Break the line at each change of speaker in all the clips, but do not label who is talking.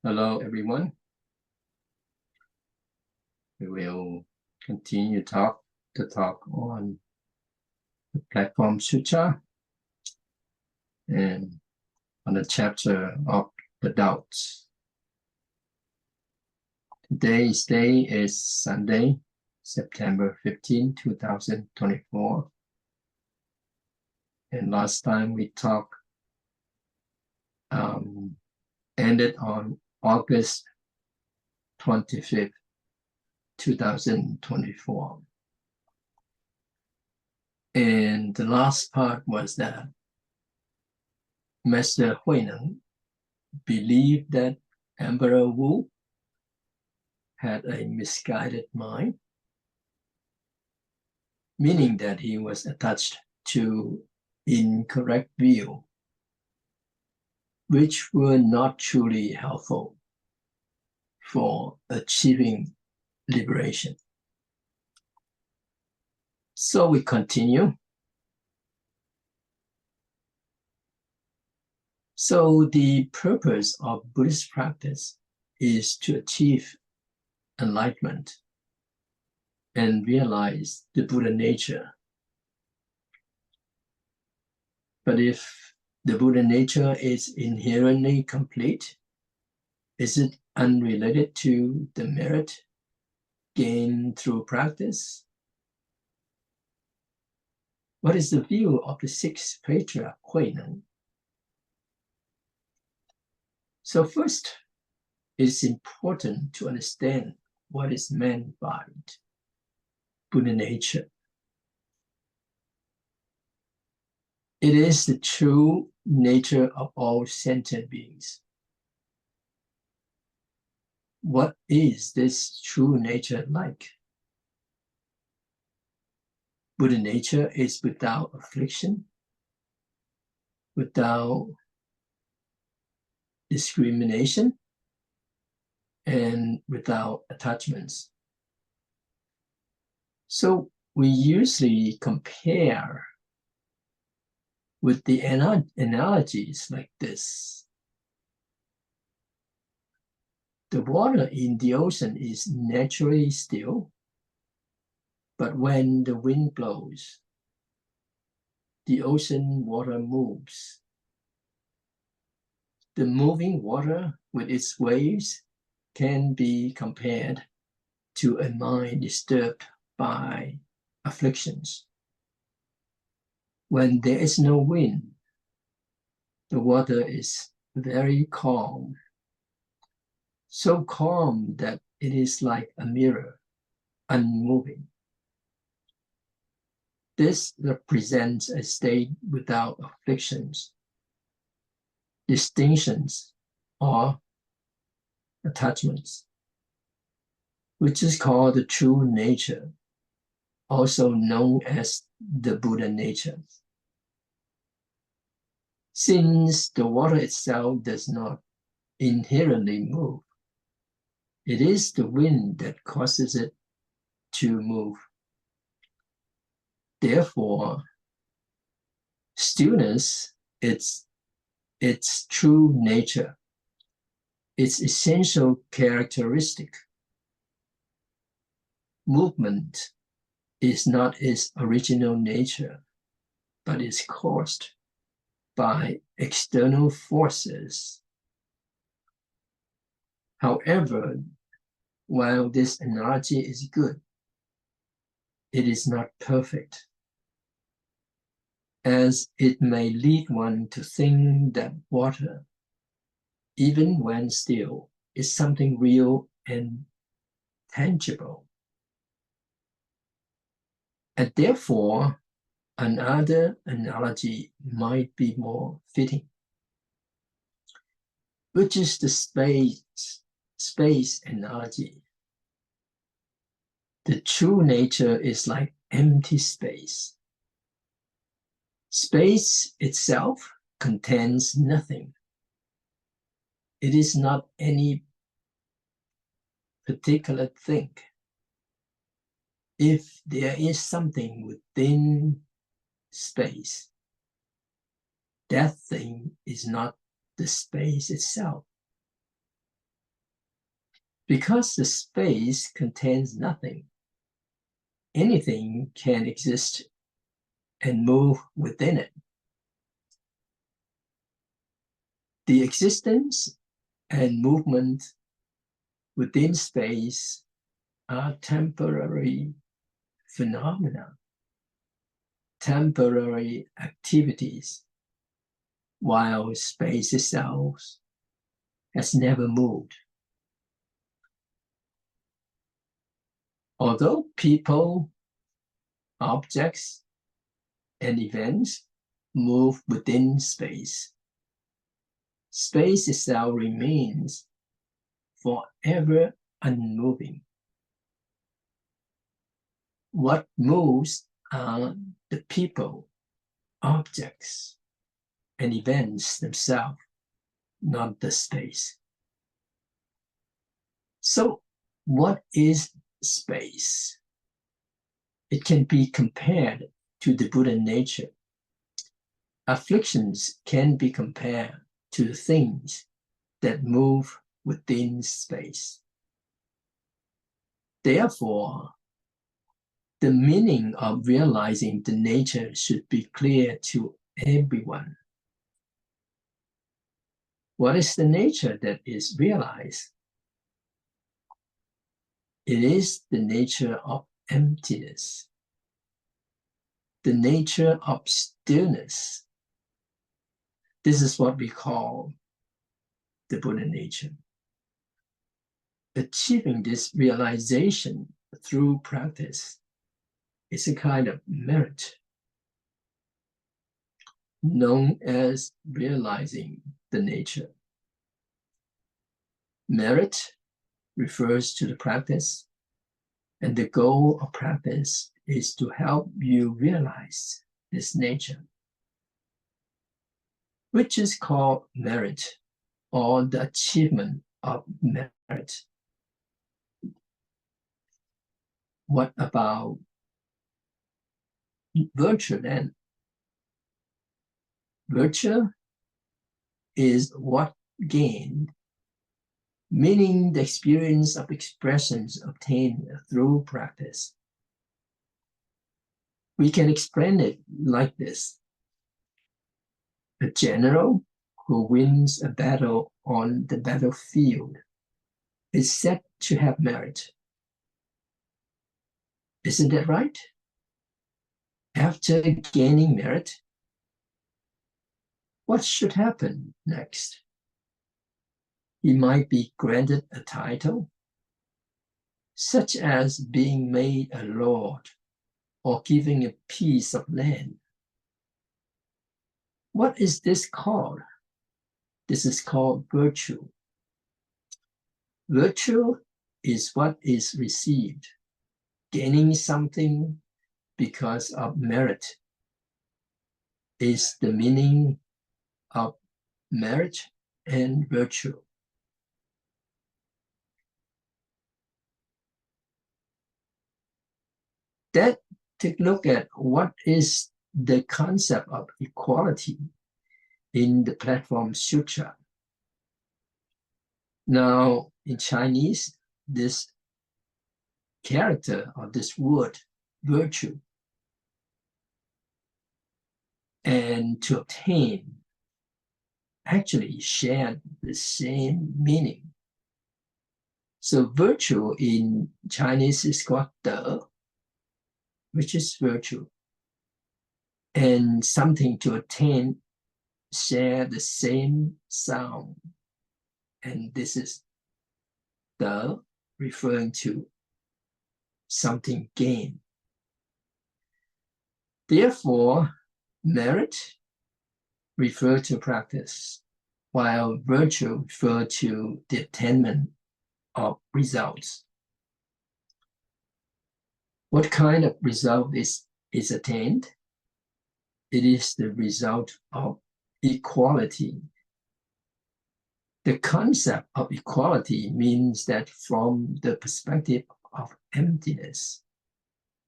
Hello, everyone. We will continue to talk on the platform Sutra and on the chapter of the doubts. Today's day is Sunday, September 15, 2024. And last time we talked ended on August 25th, 2024. And the last part was that Master Huineng believed that Emperor Wu had a misguided mind, meaning that he was attached to incorrect view, which were not truly helpful for achieving liberation. So we continue. So the purpose of Buddhist practice is to achieve enlightenment and realize the Buddha nature. But if the Buddha nature is inherently complete, is it unrelated to the merit gained through practice? What is the view of the sixth patriarch, Huineng? So first, it is important to understand what is meant by Buddha nature. It is the true nature of all sentient beings. What is this true nature like? Buddha nature is without affliction, without discrimination, and without attachments. So we usually compare with the analogies like this. The water in the ocean is naturally still, but when the wind blows, the ocean water moves. The moving water with its waves can be compared to a mind disturbed by afflictions. When there is no wind, the water is very calm, so calm that it is like a mirror, unmoving. This represents a state without afflictions, distinctions, or attachments, which is called the true nature, also known as the Buddha nature. Since the water itself does not inherently move, it is the wind that causes it to move. Therefore, stillness is its true nature, its essential characteristic. Movement is not its original nature, but is caused by external forces. However, while this analogy is good, it is not perfect, as it may lead one to think that water, even when still, is something real and tangible. And therefore, another analogy might be more fitting, which is the space analogy. The true nature is like empty space. Space itself contains nothing. It is not any particular thing. If there is something within space, that thing is not the space itself. Because the space contains nothing, anything can exist and move within it. The existence and movement within space are temporary phenomena, temporary activities, while space itself has never moved. Although people, objects, and events move within space, space itself remains forever unmoving. What moves are the people, objects, and events themselves, not the space. So, what is space? It can be compared to the Buddha nature. Afflictions can be compared to things that move within space. Therefore, the meaning of realizing the nature should be clear to everyone. What is the nature that is realized? It is the nature of emptiness, the nature of stillness. This is what we call the Buddha nature. Achieving this realization through practice is a kind of merit known as realizing the nature. Merit refers to the practice, and the goal of practice is to help you realize this nature, which is called merit, or the achievement of merit. What about virtue then? Virtue is what gained, meaning the experience of expressions obtained through practice. We can explain it like this. A general who wins a battle on the battlefield is said to have merit. Isn't that right? After gaining merit, what should happen next? He might be granted a title, such as being made a lord or giving a piece of land. What is this called? This is called virtue. Virtue is what is received, gaining something because of merit is the meaning of merit and virtue. That take a look at what is the concept of equality in the Platform Sutra. Now, in Chinese, this character or this word, virtue, and to obtain actually share the same meaning. So virtue in Chinese is called De, which is virtue. And something to attain share the same sound. And this is De, referring to something gained. Therefore, merit refer to practice, while virtue refer to the attainment of results. What kind of result is attained? It is the result of equality. The concept of equality means that from the perspective of emptiness,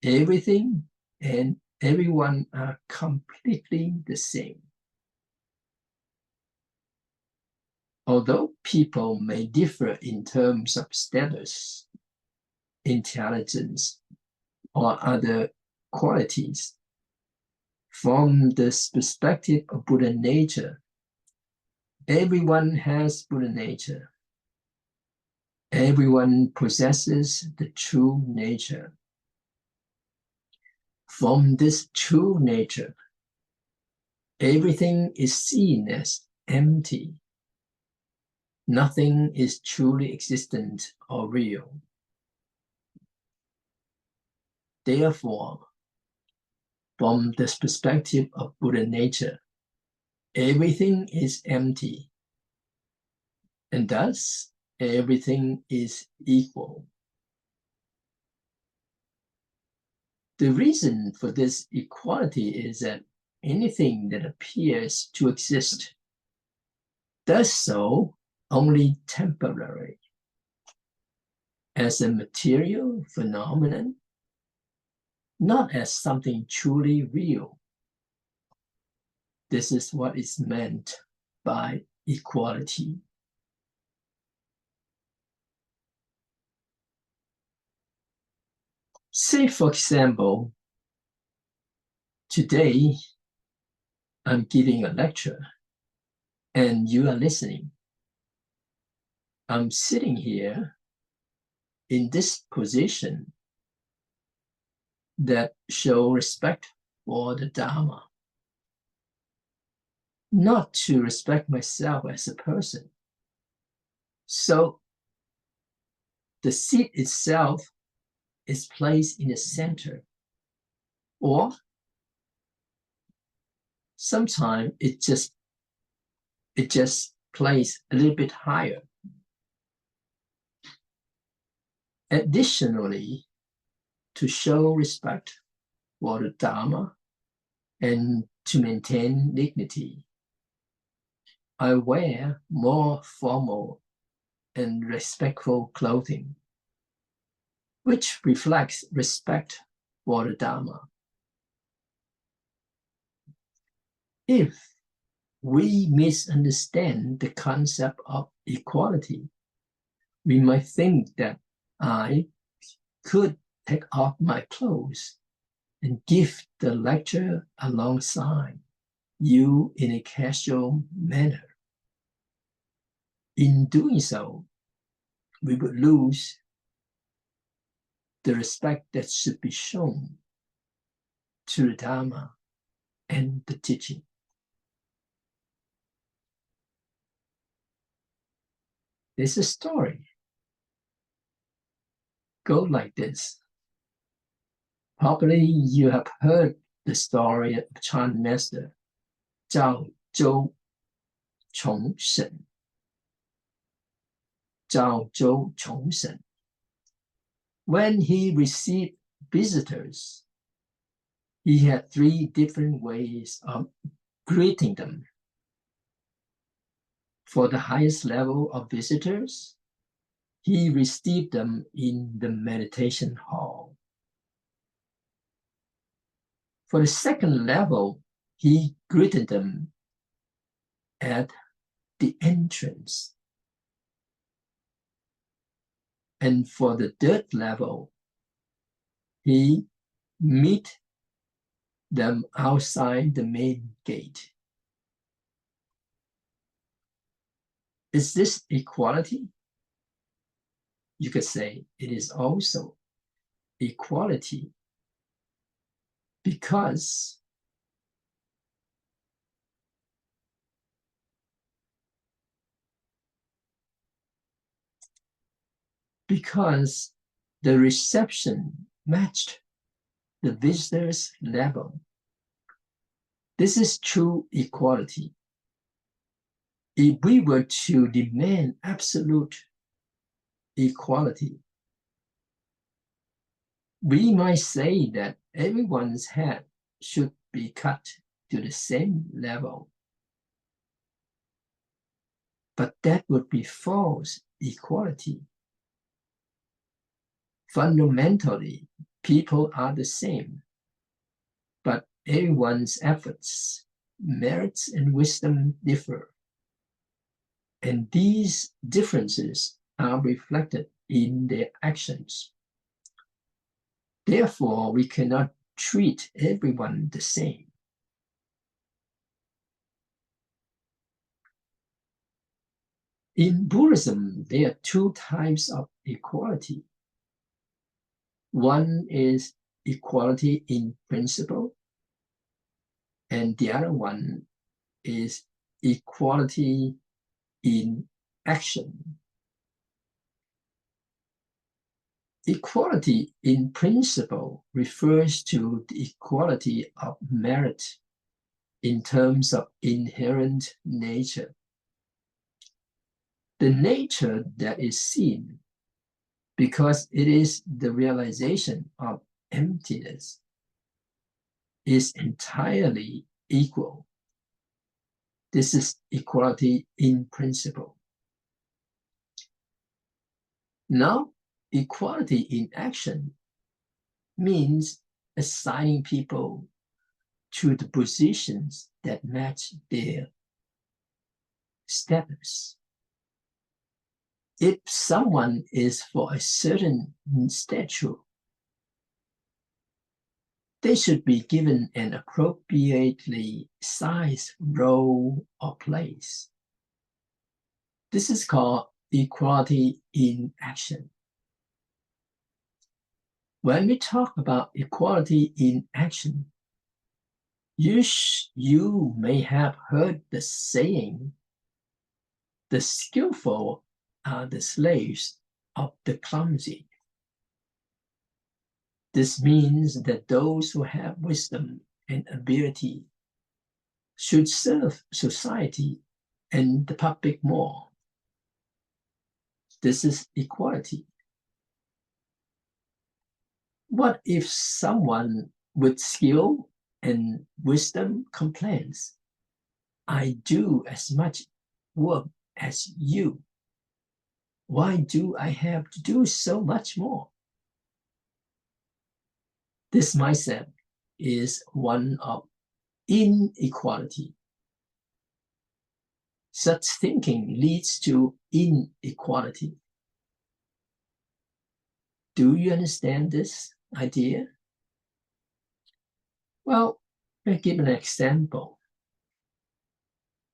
everything and everyone are completely the same. Although people may differ in terms of status, intelligence, or other qualities, from this perspective of Buddha nature, everyone has Buddha nature. Everyone possesses the true nature. From this true nature, everything is seen as empty. Nothing is truly existent or real. Therefore, from this perspective of Buddha nature, everything is empty, and thus everything is equal. The reason for this equality is that anything that appears to exist does so only temporarily, as a material phenomenon, not as something truly real. This is what is meant by equality. Say, for example, today I'm giving a lecture and you are listening. I'm sitting here in this position that show respect for the Dharma, not to respect myself as a person. So the seat itself is placed in the center, or sometimes it just placed a little bit higher. Additionally, to show respect for the Dharma and to maintain dignity, I wear more formal and respectful clothing, which reflects respect for the Dharma. If we misunderstand the concept of equality, we might think that I could take off my clothes and give the lecture alongside you in a casual manner. In doing so, we would lose the respect that should be shown to the Dharma and the teaching. There's a story. Go like this. Probably you have heard the story of Chan Master Zhao Zhou Chongshen. Zhao Zhou Chongshen. When he received visitors, he had 3 different ways of greeting them. For the highest level of visitors, he received them in the meditation hall. For the second level, he greeted them at the entrance. And for the third level, he met them outside the main gate. Is this equality? You could say it is also equality because the reception matched the visitor's level. This is true equality. If we were to demand absolute equality, we might say that everyone's head should be cut to the same level. But that would be false equality. Fundamentally, people are the same, but everyone's efforts, merits, and wisdom differ. And these differences are reflected in their actions. Therefore, we cannot treat everyone the same. In Buddhism, there are two types of equality. One is equality in principle, and the other one is equality in action. Equality in principle refers to the equality of merit in terms of inherent nature. The nature that is seen, because it is the realization of emptiness, is entirely equal. This is equality in principle. Now, equality in action means assigning people to the positions that match their status. If someone is for a certain stature, they should be given an appropriately sized role or place. This is called equality in action. When we talk about equality in action, you may have heard the saying, "The skillful are the slaves of the clumsy." This means that those who have wisdom and ability should serve society and the public more. This is equality. What if someone with skill and wisdom complains, "I do as much work as you. Why do I have to do so much more?" This mindset is one of inequality. Such thinking leads to inequality. Do you understand this idea? Well, I'll give an example.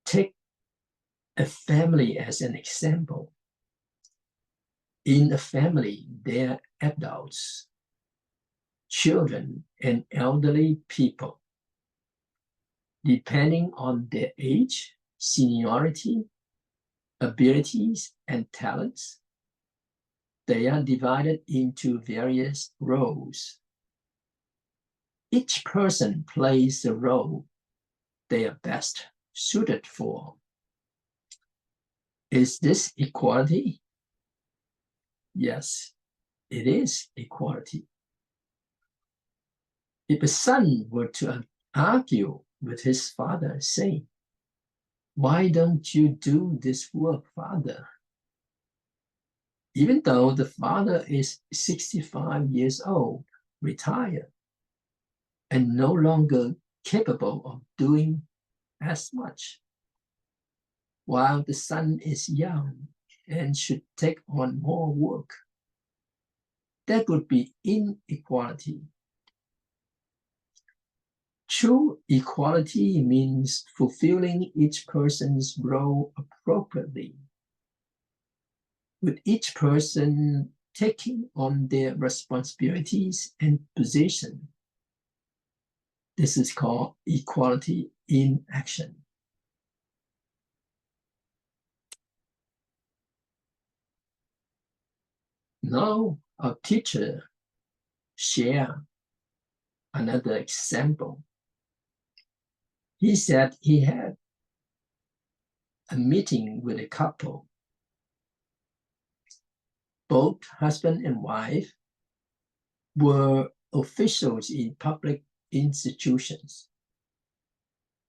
Take a family as an example. In a family, there are adults, children, and elderly people. Depending on their age, seniority, abilities, and talents, they are divided into various roles. Each person plays the role they are best suited for. Is this equality? Yes, it is equality. If a son were to argue with his father, saying, "Why don't you do this work, father?" Even though the father is 65 years old, retired, and no longer capable of doing as much, while the son is young and should take on more work, that would be inequality. True equality means fulfilling each person's role appropriately, with each person taking on their responsibilities and position. This is called equality in action. Now, our teacher shared another example. He said he had a meeting with a couple. Both husband and wife were officials in public institutions,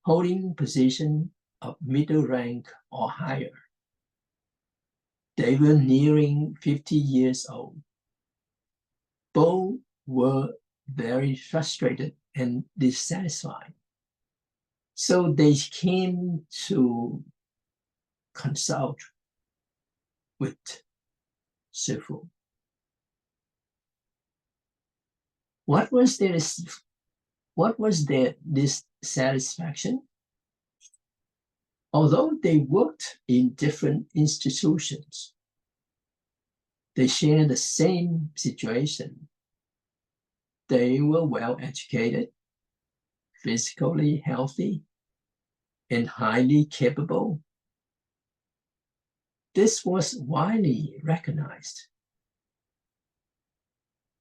holding position of middle rank or higher. They were nearing 50 years old. Both were very frustrated and dissatisfied. So they came to consult with Shifu. What was their dissatisfaction? Although they worked in different institutions, they shared the same situation. They were well educated, physically healthy, and highly capable. This was widely recognized.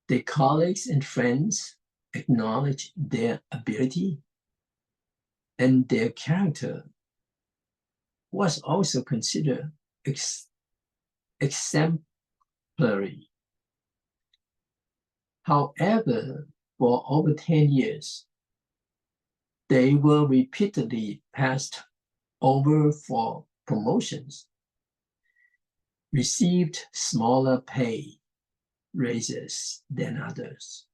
Their colleagues and friends acknowledged their ability, and their character was also considered exemplary. However, for over 10 years, they were repeatedly passed over for promotions, received smaller pay raises than others,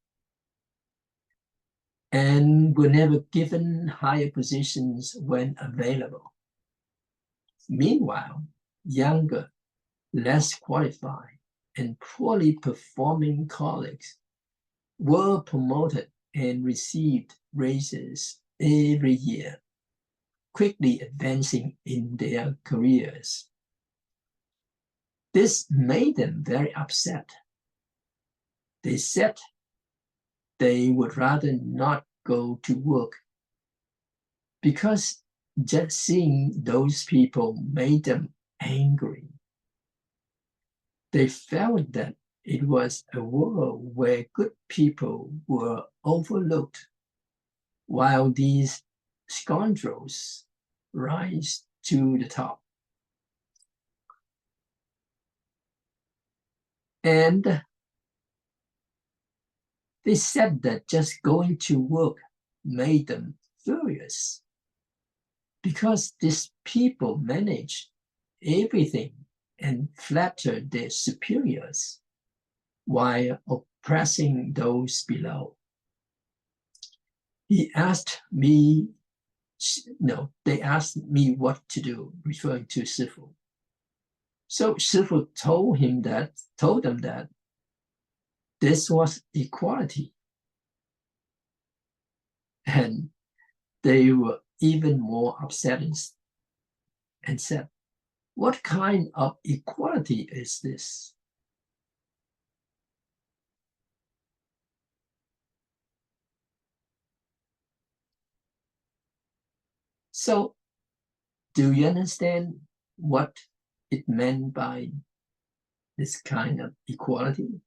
and were never given higher positions when available. Meanwhile, younger, less qualified, and poorly performing colleagues were promoted and received raises every year, quickly advancing in their careers. This made them very upset. They said they would rather not go to work because just seeing those people made them angry. They felt that it was a world where good people were overlooked, while these scoundrels rise to the top. And they said that just going to work made them furious, because these people managed everything and flattered their superiors while oppressing those below. They asked me what to do, referring to Shifu. So Shifu told them that this was equality. And they were even more upset and said, "What kind of equality is this?" So, do you understand what it meant by this kind of equality?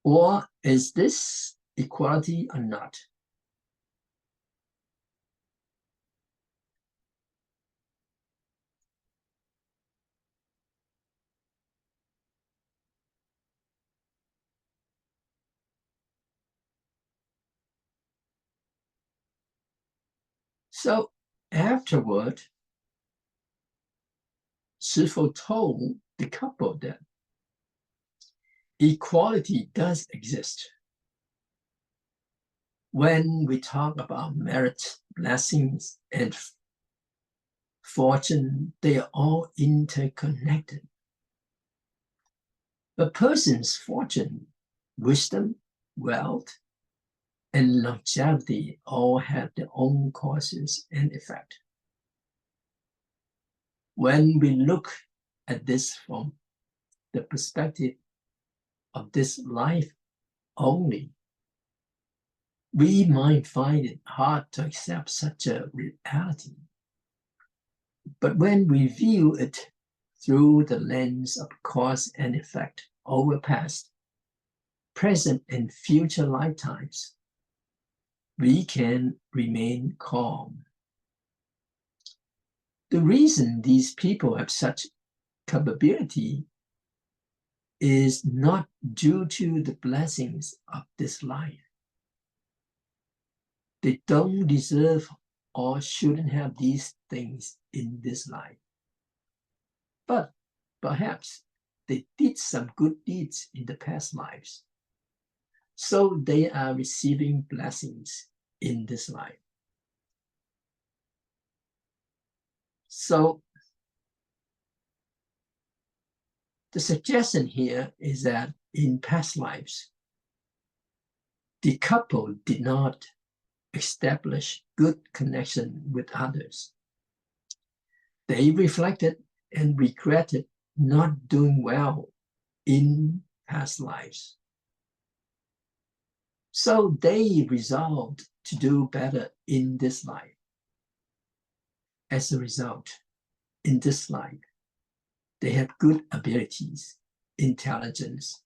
Or is this equality or not? So afterward, Shifu told the couple that equality does exist. When we talk about merit, blessings, and fortune, they are all interconnected. A person's fortune, wisdom, wealth, and longevity all have their own causes and effect. When we look at this from the perspective of this life only, we might find it hard to accept such a reality. But when we view it through the lens of cause and effect over past, present, and future lifetimes, we can remain calm. The reason these people have such capability is not due to the blessings of this life. They don't deserve or shouldn't have these things in this life. But perhaps they did some good deeds in the past lives, so they are receiving blessings in this life. So The suggestion here is that in past lives, the couple did not establish good connection with others. They reflected and regretted not doing well in past lives. So they resolved to do better in this life. As a result, in this life, they have good abilities, intelligence,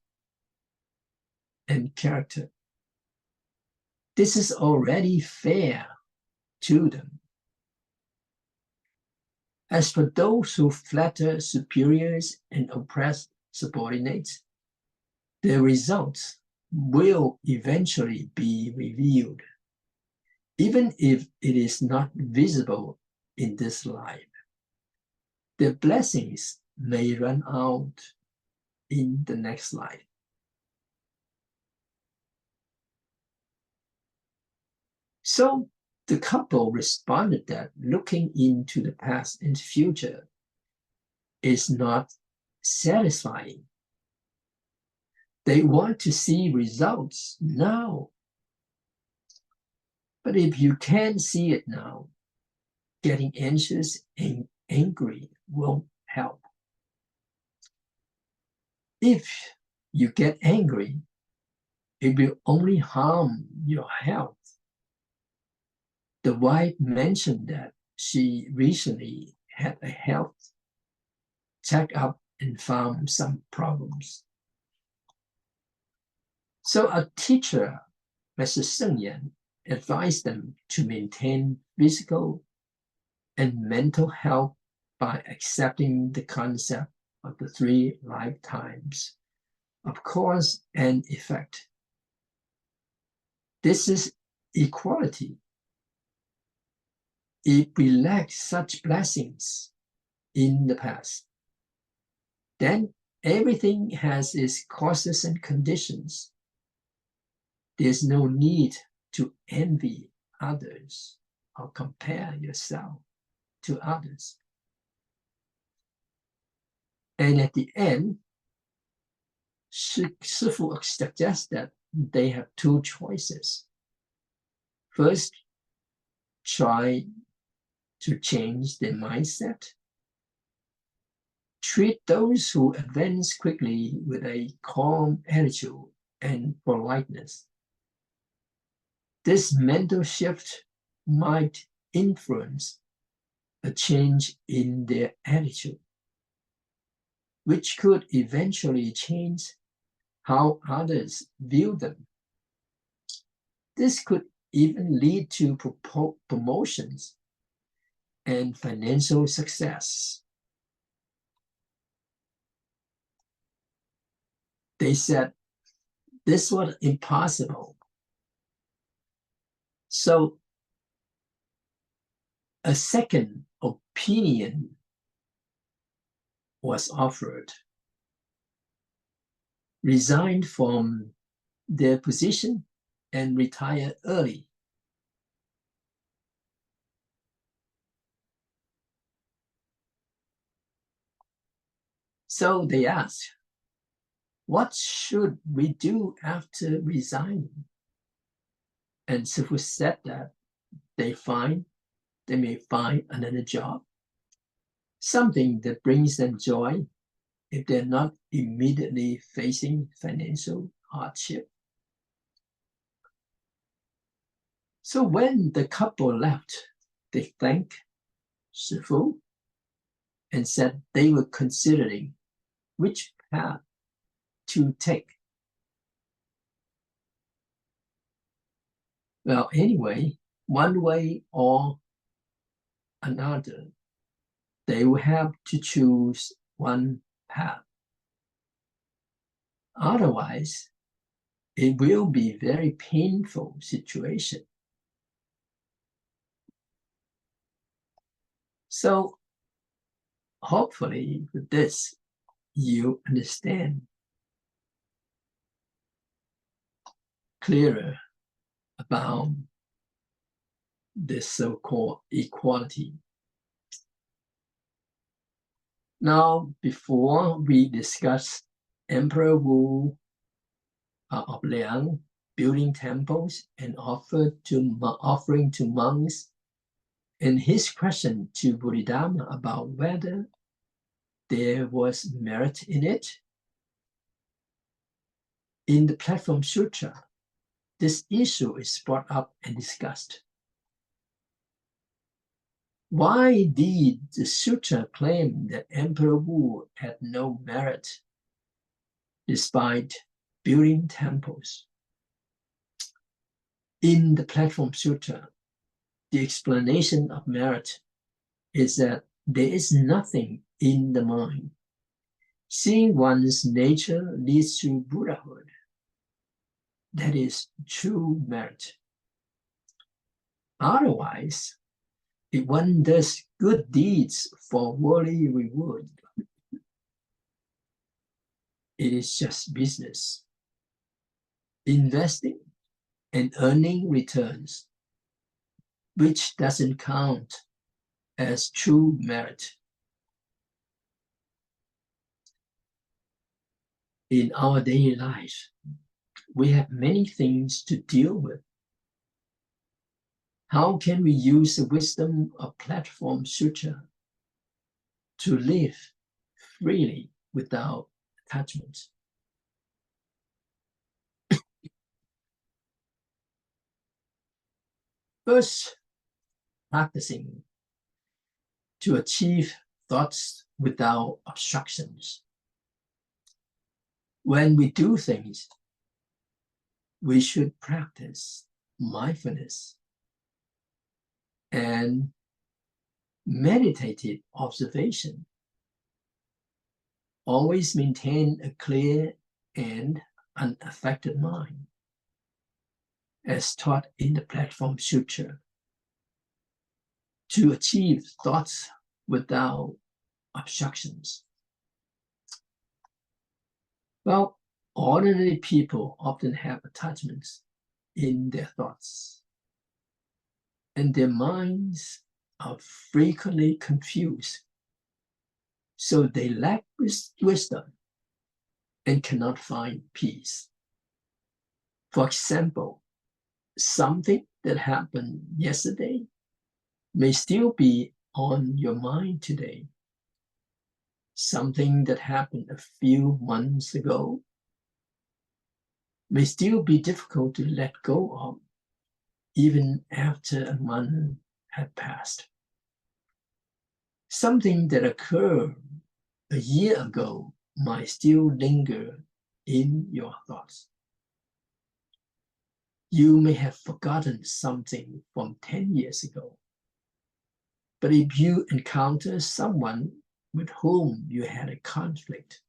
and character. This is already fair to them. As for those who flatter superiors and oppress subordinates, their results will eventually be revealed, even if it is not visible in this life. Their blessings may run out in the next life. So the couple responded that looking into the past and future is not satisfying. They want to see results now. But if you can't see it now, getting anxious and angry won't help. If you get angry, it will only harm your health. The wife mentioned that she recently had a health checkup and found some problems. So a teacher, Mr. Seng Yan, advised them to maintain physical and mental health by accepting the concept of the 3 lifetimes of cause and effect. This is equality. If we lack such blessings in the past, then everything has its causes and conditions. There's no need to envy others or compare yourself to others. And at the end, Shifu suggests that they have 2 choices. First, try to change their mindset. Treat those who advance quickly with a calm attitude and politeness. This mental shift might influence a change in their attitude, which could eventually change how others view them. This could even lead to promotions and financial success. They said this was impossible. So a second opinion was offered. Resign from their position and retire early. So they asked, what should we do after resigning? And Sifu said that they may find another job, something that brings them joy if they're not immediately facing financial hardship. So when the couple left, they thanked Shifu and said they were considering which path to take. Well, anyway, one way or another, they will have to choose one path. Otherwise, it will be a very painful situation. So hopefully with this, you understand clearer about this so-called equality. Now, before we discuss Emperor Wu of Liang building temples and offering to monks, and his question to Bodhidharma about whether there was merit in it, in the Platform Sutra, this issue is brought up and discussed. Why did the sutra claim that Emperor Wu had no merit despite building temples? In the Platform Sutra, the explanation of merit is that there is nothing in the mind. Seeing one's nature leads to Buddhahood. That is true merit. Otherwise, if one does good deeds for worldly reward, it is just business, investing and earning returns, which doesn't count as true merit. In our daily life, we have many things to deal with. How can we use the wisdom of Platform Sutra to live freely without attachment? First, practicing to achieve thoughts without obstructions. When we do things, we should practice mindfulness and meditative observation. Always maintain a clear and unaffected mind, as taught in the Platform Sutra, to achieve thoughts without obstructions. Well, ordinary people often have attachments in their thoughts, and their minds are frequently confused, so they lack wisdom and cannot find peace. For example, something that happened yesterday may still be on your mind today. Something that happened a few months ago may still be difficult to let go of, even after a month had passed. Something that occurred a year ago might still linger in your thoughts. You may have forgotten something from 10 years ago, but if you encounter someone with whom you had a conflict,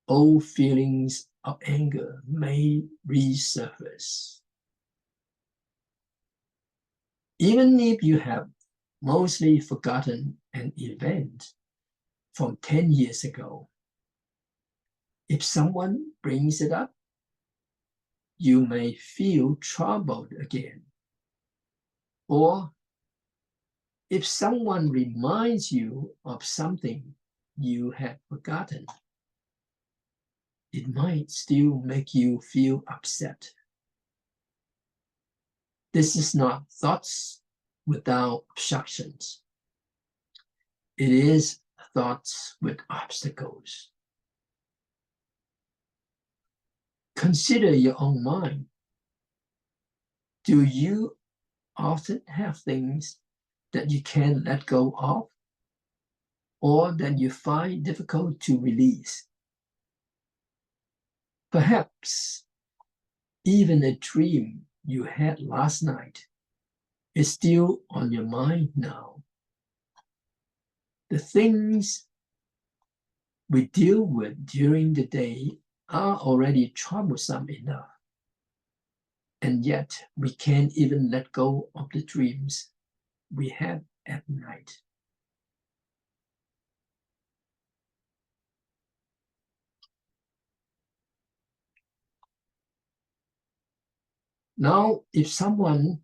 old feelings of anger may resurface. Even if you have mostly forgotten an event from 10 years ago, if someone brings it up, you may feel troubled again. Or if someone reminds you of something you had forgotten, it might still make you feel upset. This is not thoughts without obstructions. It is thoughts with obstacles. Consider your own mind. Do you often have things that you can't let go of, or that you find difficult to release? Perhaps even a dream you had last night is still on your mind now. The things we deal with during the day are already troublesome enough, and yet we can't even let go of the dreams we had at night. Now, if someone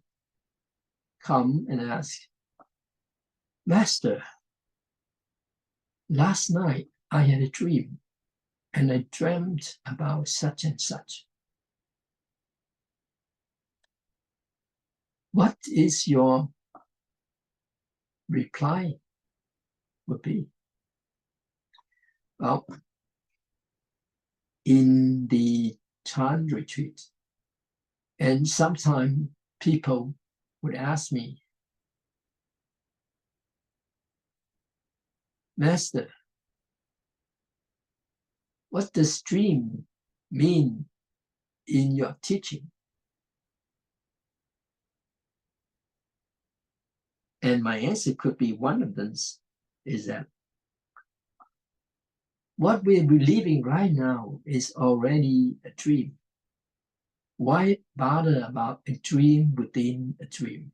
come and ask, Master, last night I had a dream and I dreamt about such and such. What is your reply would be? Well, in the Chan retreat, and sometimes people would ask me, Master, what does dream mean in your teaching? And my answer could be one of them is that what we're believing right now is already a dream. Why bother about a dream within a dream?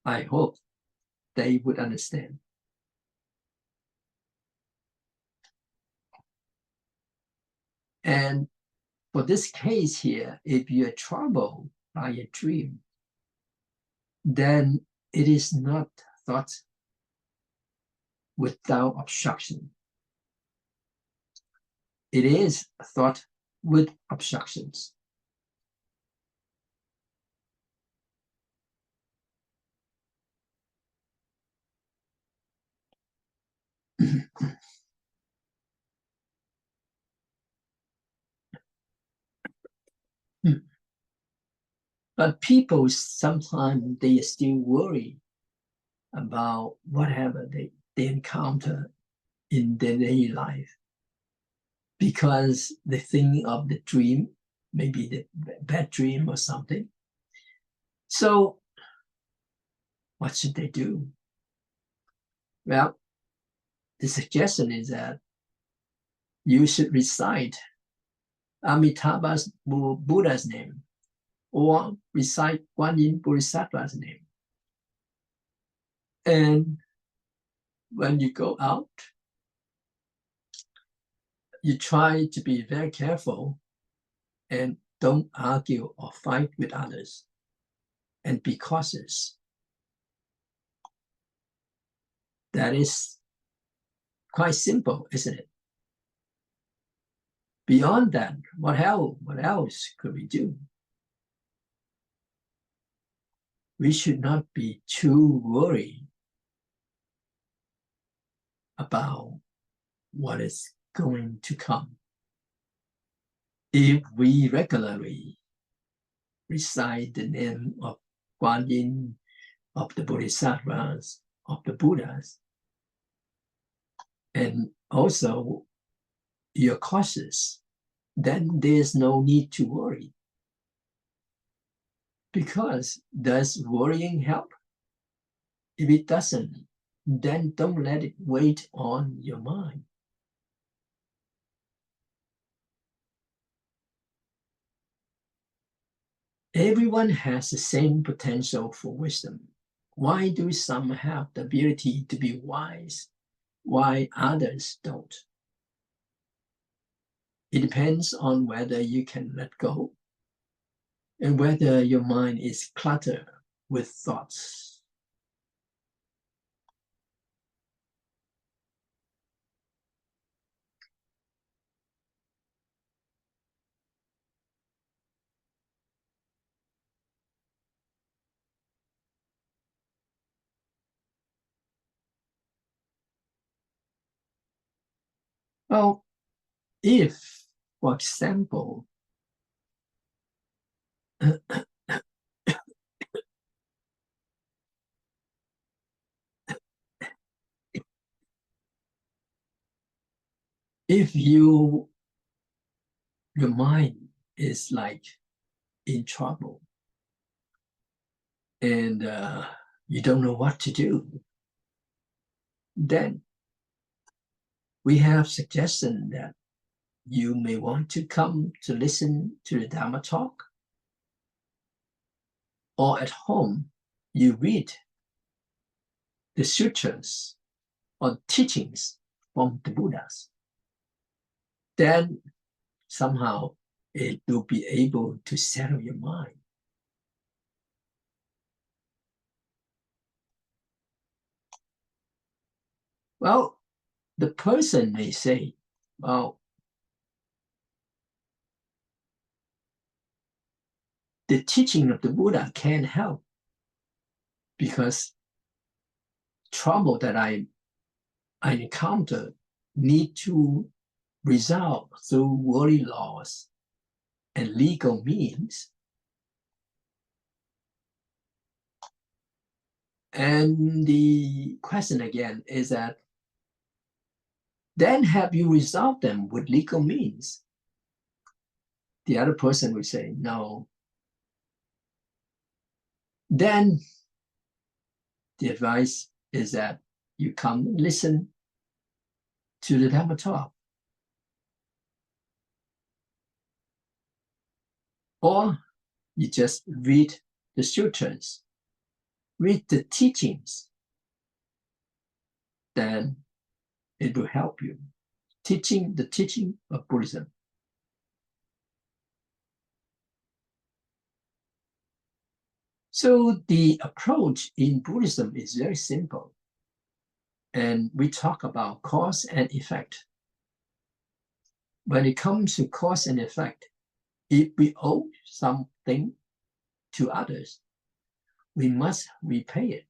I hope they would understand. And for this case here, if you're troubled by a dream, then it is not thought without obstruction. It is thought with obstructions. But people sometimes they still worry about whatever they encounter in their daily life because they think of the dream, maybe the bad dream or something. So what should they do? Well, the suggestion is that you should recite Amitabha's Buddha's name or recite Guanyin Bodhisattva's name. And when you go out, you try to be very careful and don't argue or fight with others and be cautious. That is quite simple, isn't it? Beyond that, what else could we do? We should not be too worried about what is going to come. If we regularly recite the name of Guanyin, of the Bodhisattvas, of the Buddhas, and also you're cautious, then there's no need to worry. Because does worrying help? If it doesn't, then don't let it weigh on your mind. Everyone has the same potential for wisdom. Why do some have the ability to be wise, while others don't? It depends on whether you can let go and whether your mind is cluttered with thoughts. Well, if, for example, if your mind is like in trouble and you don't know what to do, then we have suggestion that you may want to come to listen to the Dharma talk, or at home you read the sutras or teachings from the Buddhas. Then somehow it will be able to settle your mind. Well, the person may say, well, the teaching of the Buddha can't help because trouble that I encounter need to resolve through worldly laws and legal means. And the question again is that, then have you resolved them with legal means? The other person would say, no. Then the advice is that you come and listen to the Dharma talk. Or you just read the sutras, read the teachings, then it will help you. The teaching of Buddhism. So the approach in Buddhism is very simple. And we talk about cause and effect. When it comes to cause and effect, if we owe something to others, we must repay it.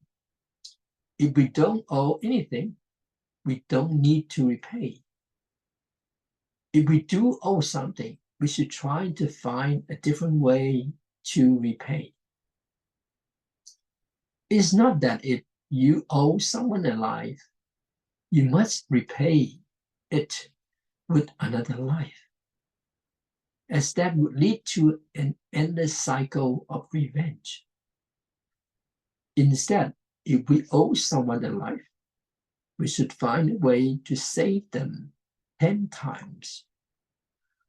If we don't owe anything, we don't need to repay. If we do owe something, we should try to find a different way to repay. It's not that if you owe someone a life, you must repay it with another life, as that would lead to an endless cycle of revenge. Instead, if we owe someone a life, we should find a way to save them 10 times,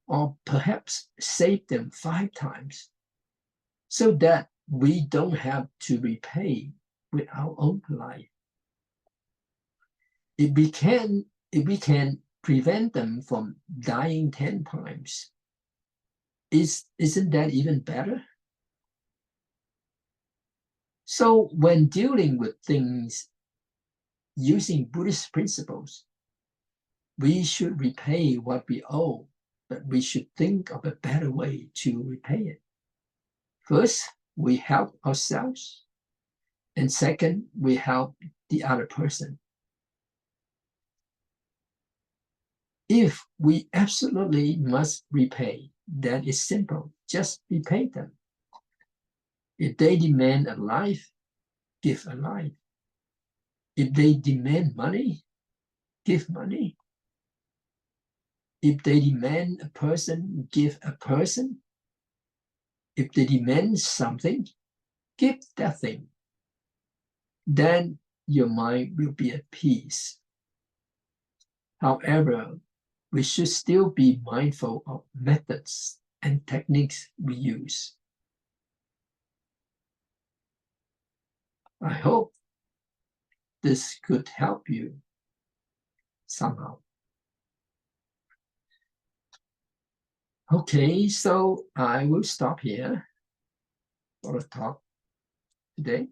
or perhaps save them 5 times, so that we don't have to repay with our own life. If we can prevent them from dying 10 times, isn't that even better? So when dealing with things using Buddhist principles, we should repay what we owe, but we should think of a better way to repay it. First, we help ourselves, and second, we help the other person. If we absolutely must repay, then it's simple, just repay them. If they demand a life, give a life. If they demand money, give money. If they demand a person, give a person. If they demand something, give that thing. Then your mind will be at peace. However, we should still be mindful of methods and techniques we use. I hope this could help you somehow. Okay, so I will stop here for the talk today.